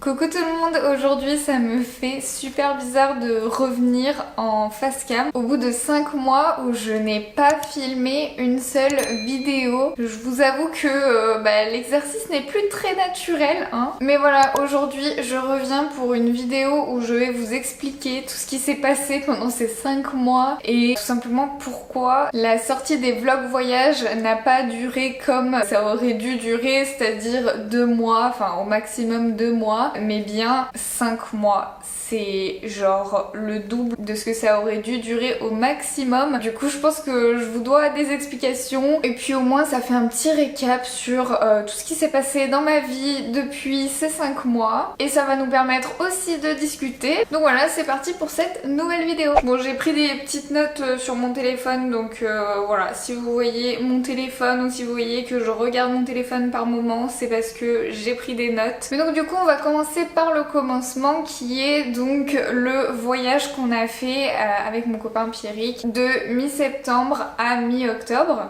Coucou tout le monde, aujourd'hui ça me fait super bizarre de revenir en face cam au bout de 5 mois où je n'ai pas filmé une seule vidéo. Je vous avoue que l'exercice n'est plus très naturel hein. Mais voilà, aujourd'hui je reviens pour une vidéo où je vais vous expliquer tout ce qui s'est passé pendant ces 5 mois et tout simplement pourquoi la sortie des vlogs voyage n'a pas duré comme ça aurait dû durer, c'est-à-dire 2 mois, enfin au maximum 2 mois. Mais bien 5 mois. C'est genre le double de ce que ça aurait dû durer au maximum. Du coup je pense que je vous dois des explications et puis au moins ça fait un petit récap sur tout ce qui s'est passé dans ma vie depuis ces 5 mois et ça va nous permettre aussi de discuter. Donc voilà, c'est parti pour cette nouvelle vidéo. Bon, j'ai pris des petites notes sur mon téléphone, donc voilà, si vous voyez mon téléphone ou si vous voyez que je regarde mon téléphone par moment, c'est parce que j'ai pris des notes. Mais donc du coup on va commencer par le commencement qui est donc le voyage qu'on a fait avec mon copain Pierrick de mi-septembre à mi-octobre.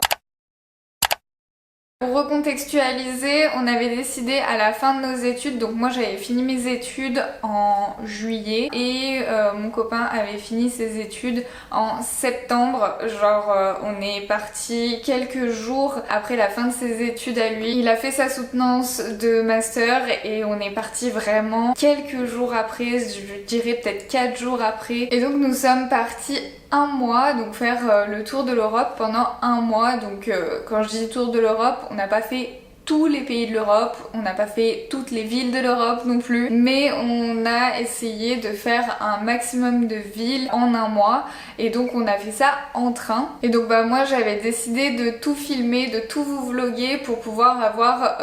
Pour recontextualiser, on avait décidé à la fin de nos études, donc moi j'avais fini mes études en juillet et mon copain avait fini ses études en septembre. Genre on est parti quelques jours après la fin de ses études à lui. Il a fait sa soutenance de master et on est parti vraiment quelques jours après, je dirais peut-être 4 jours après. Et donc nous sommes partis un mois, donc faire le tour de l'Europe pendant un mois. Donc quand je dis tour de l'Europe, on n'a pas fait tous les pays de l'Europe, on n'a pas fait toutes les villes de l'Europe non plus, mais on a essayé de faire un maximum de villes en un mois et donc on a fait ça en train. Et donc moi j'avais décidé de tout filmer, de tout vous vlogger pour pouvoir avoir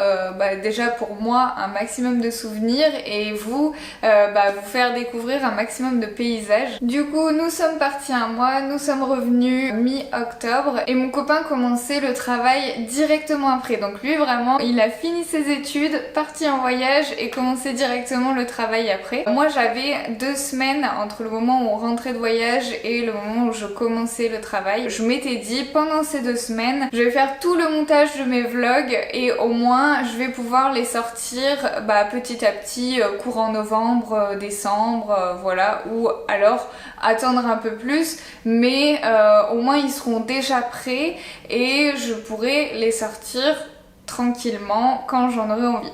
déjà pour moi un maximum de souvenirs et vous faire découvrir un maximum de paysages. Du coup nous sommes partis un mois, nous sommes revenus mi-octobre et mon copain commençait le travail directement après. Donc lui vraiment il a fini ses études, parti en voyage et commencé directement le travail après. Moi j'avais 2 semaines entre le moment où on rentrait de voyage et le moment où je commençais le travail. Je m'étais dit pendant ces 2 semaines je vais faire tout le montage de mes vlogs et au moins je vais pouvoir les sortir petit à petit courant novembre, décembre, voilà, ou alors attendre un peu plus mais au moins ils seront déjà prêts et je pourrai les sortir tranquillement quand j'en aurai envie.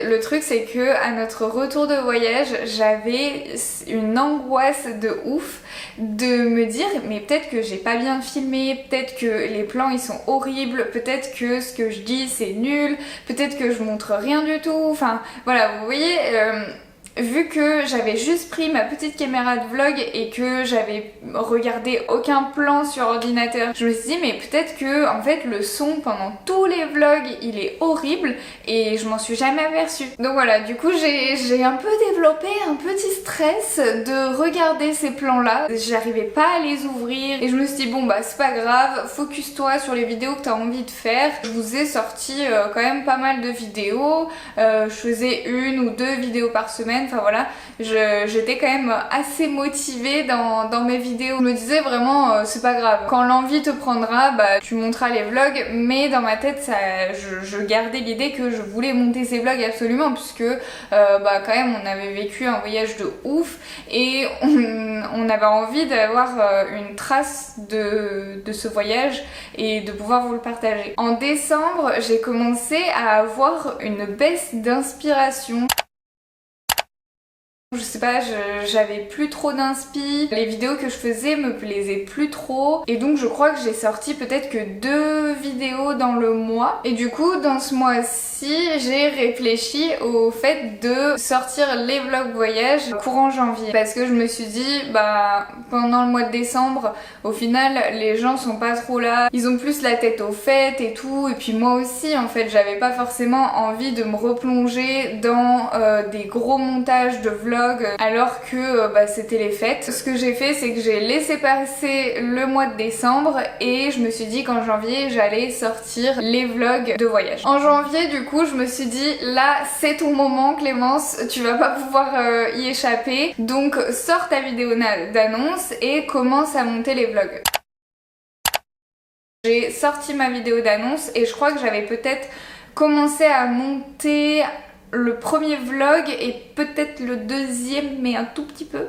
Le truc c'est que à notre retour de voyage j'avais une angoisse de ouf de me dire mais peut-être que j'ai pas bien filmé, peut-être que les plans ils sont horribles, peut-être que ce que je dis c'est nul, peut-être que je montre rien du tout, enfin voilà vous voyez vu que j'avais juste pris ma petite caméra de vlog et que j'avais regardé aucun plan sur ordinateur, je me suis dit mais peut-être que en fait le son pendant tous les vlogs il est horrible et je m'en suis jamais aperçue. Donc voilà, du coup j'ai un peu développé un petit stress de regarder ces plans là, j'arrivais pas à les ouvrir et je me suis dit bon c'est pas grave, focus-toi sur les vidéos que t'as envie de faire. Je vous ai sorti quand même pas mal de vidéos, je faisais 1 ou 2 vidéos par semaine. Enfin voilà, j'étais quand même assez motivée dans mes vidéos. Je me disais vraiment c'est pas grave, quand l'envie te prendra tu monteras les vlogs, mais dans ma tête je gardais l'idée que je voulais monter ces vlogs absolument puisque quand même on avait vécu un voyage de ouf et on avait envie d'avoir une trace de ce voyage et de pouvoir vous le partager. En décembre j'ai commencé à avoir une baisse d'inspiration. Je sais pas, j'avais plus trop d'inspi, les vidéos que je faisais me plaisaient plus trop et donc je crois que j'ai sorti peut-être que 2 vidéos dans le mois et du coup dans ce mois-ci j'ai réfléchi au fait de sortir les vlogs voyage courant janvier parce que je me suis dit pendant le mois de décembre au final les gens sont pas trop là, ils ont plus la tête aux fêtes et tout et puis moi aussi en fait j'avais pas forcément envie de me replonger dans des gros montages de vlogs alors que c'était les fêtes. Ce que j'ai fait c'est que j'ai laissé passer le mois de décembre et je me suis dit qu'en janvier j'allais sortir les vlogs de voyage. En janvier du coup je me suis dit là c'est ton moment Clémence, tu vas pas pouvoir y échapper, donc sors ta vidéo d'annonce et commence à monter les vlogs. J'ai sorti ma vidéo d'annonce et je crois que j'avais peut-être commencé à monter le premier vlog et peut-être le deuxième, mais un tout petit peu.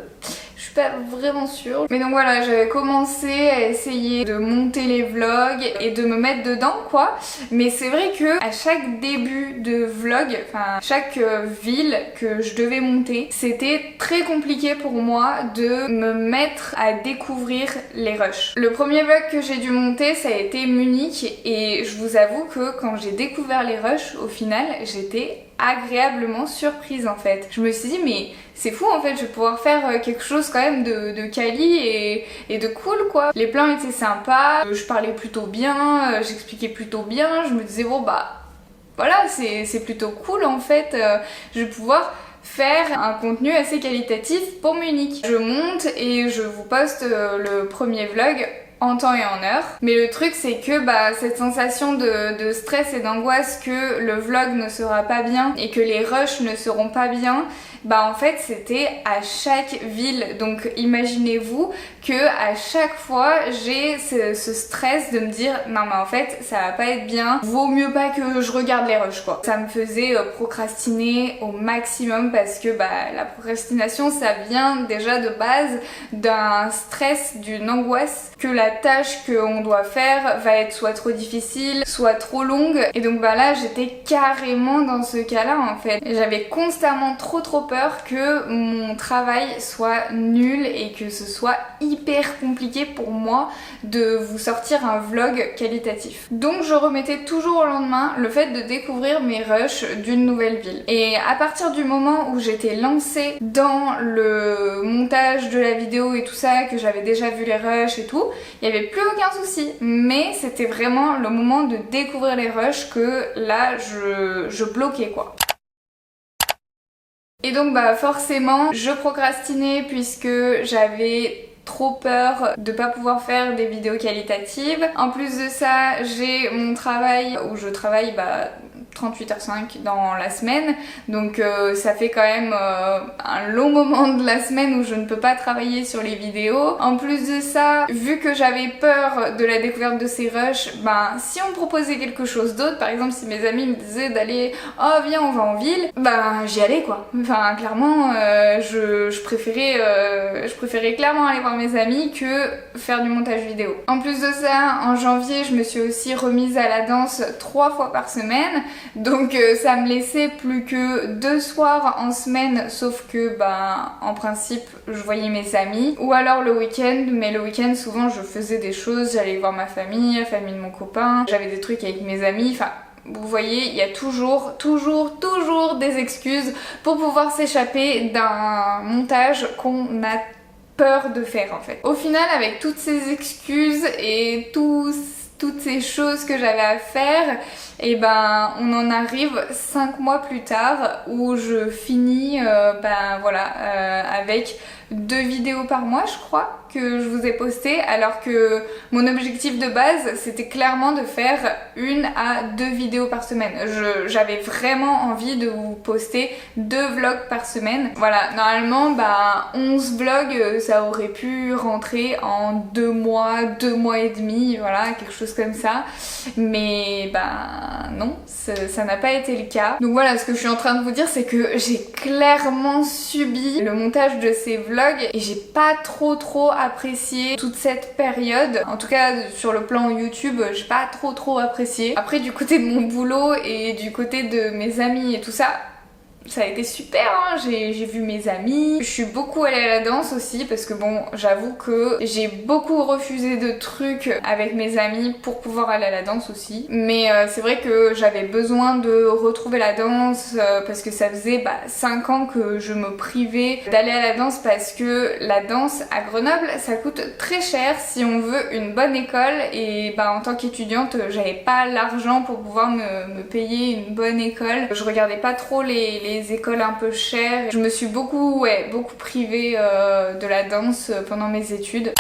Je suis pas vraiment sûre. Mais donc voilà, j'avais commencé à essayer de monter les vlogs et de me mettre dedans quoi. Mais c'est vrai que à chaque début de vlog, enfin chaque ville que je devais monter, c'était très compliqué pour moi de me mettre à découvrir les rushs. Le premier vlog que j'ai dû monter, ça a été Munich et je vous avoue que quand j'ai découvert les rushs, au final, j'étais agréablement surprise en fait. Je me suis dit mais c'est fou en fait, je vais pouvoir faire quelque chose quand même de quali et de cool quoi. Les plans étaient sympas, je parlais plutôt bien, j'expliquais plutôt bien, je me disais bon bah voilà c'est plutôt cool en fait, je vais pouvoir faire un contenu assez qualitatif pour Munich. Je monte et je vous poste le premier vlog en temps et en heure. Mais le truc c'est que cette sensation de stress et d'angoisse que le vlog ne sera pas bien et que les rushs ne seront pas bien, en fait c'était à chaque ville. Donc imaginez-vous que à chaque fois j'ai ce stress de me dire non mais en fait ça va pas être bien, vaut mieux pas que je regarde les rushs quoi. Ça me faisait procrastiner au maximum parce que la procrastination ça vient déjà de base d'un stress, d'une angoisse que la tâche qu'on doit faire va être soit trop difficile, soit trop longue. Et donc là j'étais carrément dans ce cas-là en fait. J'avais constamment trop peur que mon travail soit nul et que ce soit hyper compliqué pour moi de vous sortir un vlog qualitatif. Donc je remettais toujours au lendemain le fait de découvrir mes rushs d'une nouvelle ville. Et à partir du moment où j'étais lancée dans le montage de la vidéo et tout ça, que j'avais déjà vu les rushs et tout, il n'y avait plus aucun souci. Mais c'était vraiment le moment de découvrir les rushs que là je bloquais quoi. Et donc forcément je procrastinais puisque j'avais trop peur de pas pouvoir faire des vidéos qualitatives. En plus de ça, j'ai mon travail où je travaille 38h05 dans la semaine, donc ça fait quand même un long moment de la semaine où je ne peux pas travailler sur les vidéos. En plus de ça, vu que j'avais peur de la découverte de ces rushs, si on me proposait quelque chose d'autre, par exemple si mes amis me disaient d'aller oh viens on va en ville, j'y allais quoi. Enfin clairement je préférais clairement aller voir mes amis que faire du montage vidéo. En plus de ça, en janvier je me suis aussi remise à la danse 3 fois par semaine. Donc ça me laissait plus que 2 soirs en semaine, sauf que en principe je voyais mes amis, ou alors le week-end, mais le week-end souvent je faisais des choses, j'allais voir ma famille, la famille de mon copain, j'avais des trucs avec mes amis, enfin vous voyez, il y a toujours des excuses pour pouvoir s'échapper d'un montage qu'on a peur de faire en fait. Au final, avec toutes ces excuses et toutes ces choses que j'avais à faire, on en arrive 5 mois plus tard où je finis avec 2 vidéos par mois je crois que je vous ai posté, alors que mon objectif de base c'était clairement de faire 1 à 2 vidéos par semaine. J'avais vraiment envie de vous poster 2 vlogs par semaine. Voilà, normalement 11 vlogs ça aurait pu rentrer en 2 mois, 2 mois et demi, voilà, quelque chose comme ça. Mais non, ça n'a pas été le cas. Donc voilà, ce que je suis en train de vous dire c'est que j'ai clairement subi le montage de ces vlogs et j'ai pas trop apprécié toute cette période. En tout cas sur le plan YouTube, j'ai pas trop apprécié. Après du côté de mon boulot et du côté de mes amis et tout ça, ça a été super, hein. J'ai vu mes amis, je suis beaucoup allée à la danse aussi parce que j'avoue que j'ai beaucoup refusé de trucs avec mes amis pour pouvoir aller à la danse aussi. Mais c'est vrai que j'avais besoin de retrouver la danse parce que ça faisait 5 ans que je me privais d'aller à la danse parce que la danse à Grenoble ça coûte très cher si on veut une bonne école et en tant qu'étudiante j'avais pas l'argent pour pouvoir me payer une bonne école. Je regardais pas trop les écoles un peu chères. Je me suis beaucoup privée de la danse pendant mes études.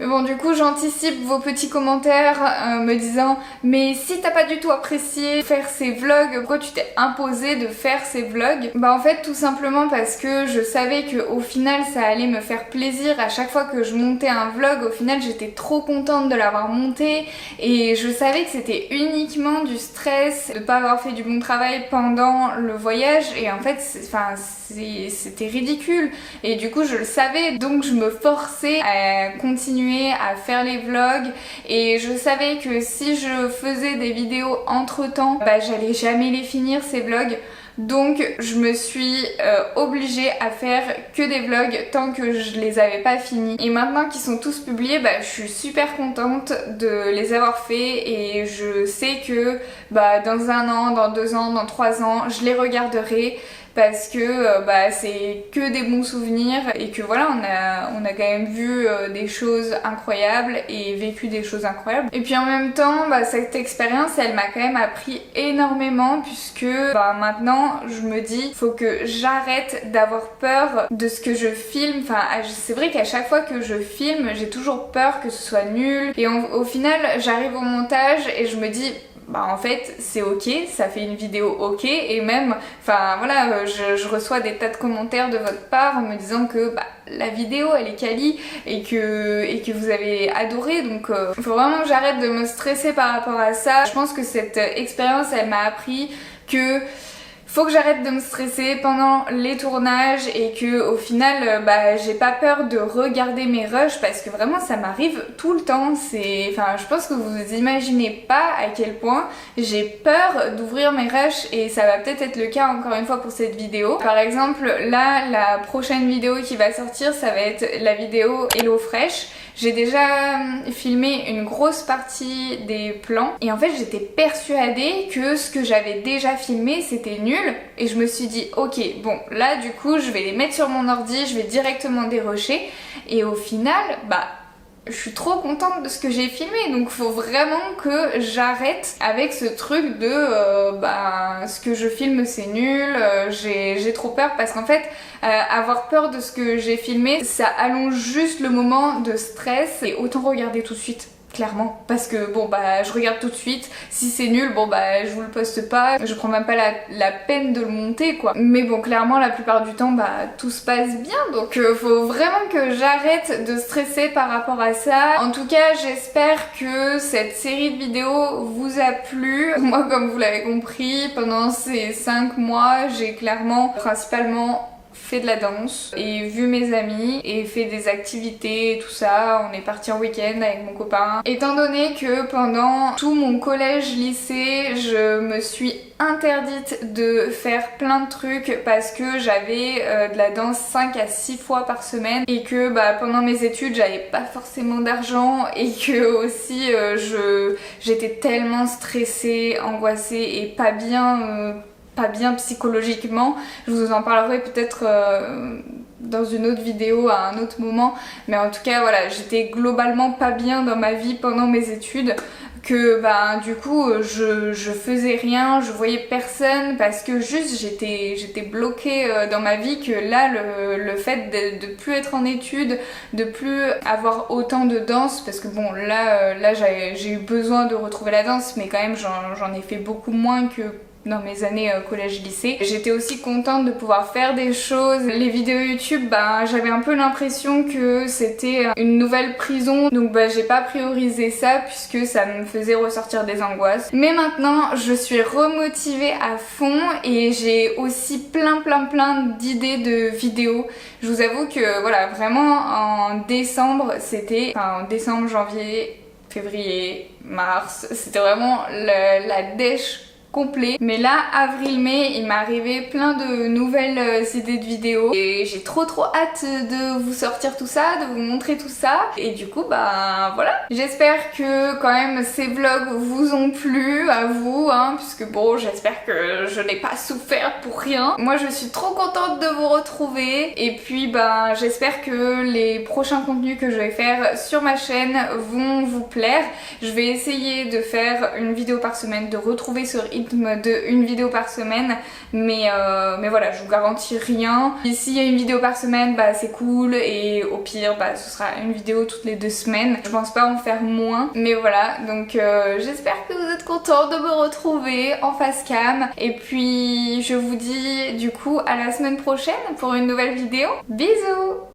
Bon, du coup j'anticipe vos petits commentaires me disant mais si t'as pas du tout apprécié faire ces vlogs, pourquoi tu t'es imposé de faire ces vlogs? Bah en fait tout simplement parce que je savais que au final ça allait me faire plaisir à chaque fois que je montais un vlog. Au final j'étais trop contente de l'avoir monté et je savais que c'était uniquement du stress de pas avoir fait du bon travail pendant le voyage et en fait c'était ridicule et du coup je le savais, donc je me forçais à continuer à faire les vlogs et je savais que si je faisais des vidéos entre temps, bah j'allais jamais les finir ces vlogs. Donc je me suis obligée à faire que des vlogs tant que je les avais pas finis. Et maintenant qu'ils sont tous publiés, bah, je suis super contente de les avoir faits et je sais que bah, dans 1 an, dans 2 ans, dans 3 ans, je les regarderai parce que bah, c'est que des bons souvenirs et que voilà on a quand même vu des choses incroyables et vécu des choses incroyables. Et puis en même temps bah, cette expérience elle m'a quand même appris énormément puisque bah, maintenant je me dis faut que j'arrête d'avoir peur de ce que je filme. Enfin c'est vrai qu'à chaque fois que je filme j'ai toujours peur que ce soit nul et au final j'arrive au montage et je me dis bah en fait c'est ok, ça fait une vidéo ok et même, enfin voilà, je reçois des tas de commentaires de votre part en me disant que bah, la vidéo elle est quali et que vous avez adoré donc faut vraiment que j'arrête de me stresser par rapport à ça. Je pense que cette expérience elle m'a appris que faut que j'arrête de me stresser pendant les tournages et que au final bah, j'ai pas peur de regarder mes rushs parce que vraiment ça m'arrive tout le temps. Enfin je pense que vous imaginez pas à quel point j'ai peur d'ouvrir mes rushs et ça va peut-être être le cas encore une fois pour cette vidéo. Par exemple là la prochaine vidéo qui va sortir ça va être la vidéo HelloFresh. J'ai déjà filmé une grosse partie des plans et en fait j'étais persuadée que ce que j'avais déjà filmé c'était nul et je me suis dit ok bon là du coup je vais les mettre sur mon ordi, je vais directement dérocher et au final bah je suis trop contente de ce que j'ai filmé donc faut vraiment que j'arrête avec ce truc de bah, ce que je filme c'est nul, j'ai trop peur parce qu'en fait avoir peur de ce que j'ai filmé ça allonge juste le moment de stress et autant regarder tout de suite. Clairement, parce que bon bah je regarde tout de suite, si c'est nul bon bah je vous le poste pas, je prends même pas la peine de le monter quoi. Mais bon clairement la plupart du temps bah tout se passe bien donc faut vraiment que j'arrête de stresser par rapport à ça. En tout cas j'espère que cette série de vidéos vous a plu. Moi comme vous l'avez compris pendant ces 5 mois j'ai clairement principalement fait de la danse et vu mes amis et fait des activités et tout ça. On est parti en week-end avec mon copain. Étant donné que pendant tout mon collège lycée je me suis interdite de faire plein de trucs parce que j'avais de la danse 5 à 6 fois par semaine et que bah, pendant mes études j'avais pas forcément d'argent et que aussi j'étais tellement stressée, angoissée et pas bien psychologiquement. Je vous en parlerai peut-être dans une autre vidéo à un autre moment mais en tout cas voilà j'étais globalement pas bien dans ma vie pendant mes études que bah du coup je faisais rien, je voyais personne parce que juste j'étais bloquée dans ma vie que là le fait de plus être en études, de plus avoir autant de danse parce que bon là j'ai eu besoin de retrouver la danse mais quand même j'en ai fait beaucoup moins que dans mes années collège-lycée. J'étais aussi contente de pouvoir faire des choses. Les vidéos YouTube, bah, j'avais un peu l'impression que c'était une nouvelle prison, donc bah, j'ai pas priorisé ça puisque ça me faisait ressortir des angoisses. Mais maintenant, je suis remotivée à fond et j'ai aussi plein d'idées de vidéos. Je vous avoue que voilà, vraiment en décembre, en décembre, janvier, février, mars, c'était vraiment la dèche complet. Mais là, avril-mai, il m'est arrivé plein de nouvelles idées de vidéos et j'ai trop hâte de vous sortir tout ça, de vous montrer tout ça. Et du coup, bah voilà. J'espère que quand même ces vlogs vous ont plu à vous, hein, puisque bon, j'espère que je n'ai pas souffert pour rien. Moi, je suis trop contente de vous retrouver et puis bah j'espère que les prochains contenus que je vais faire sur ma chaîne vont vous plaire. Je vais essayer de faire une vidéo par semaine, de retrouver ce rythme rythme de une vidéo par semaine, mais voilà, je vous garantis rien. Et s'il y a une vidéo par semaine, bah c'est cool, et au pire, bah ce sera une vidéo toutes les 2 semaines. Je pense pas en faire moins, mais voilà, donc j'espère que vous êtes contents de me retrouver en face cam. Et puis je vous dis du coup à la semaine prochaine pour une nouvelle vidéo. Bisous!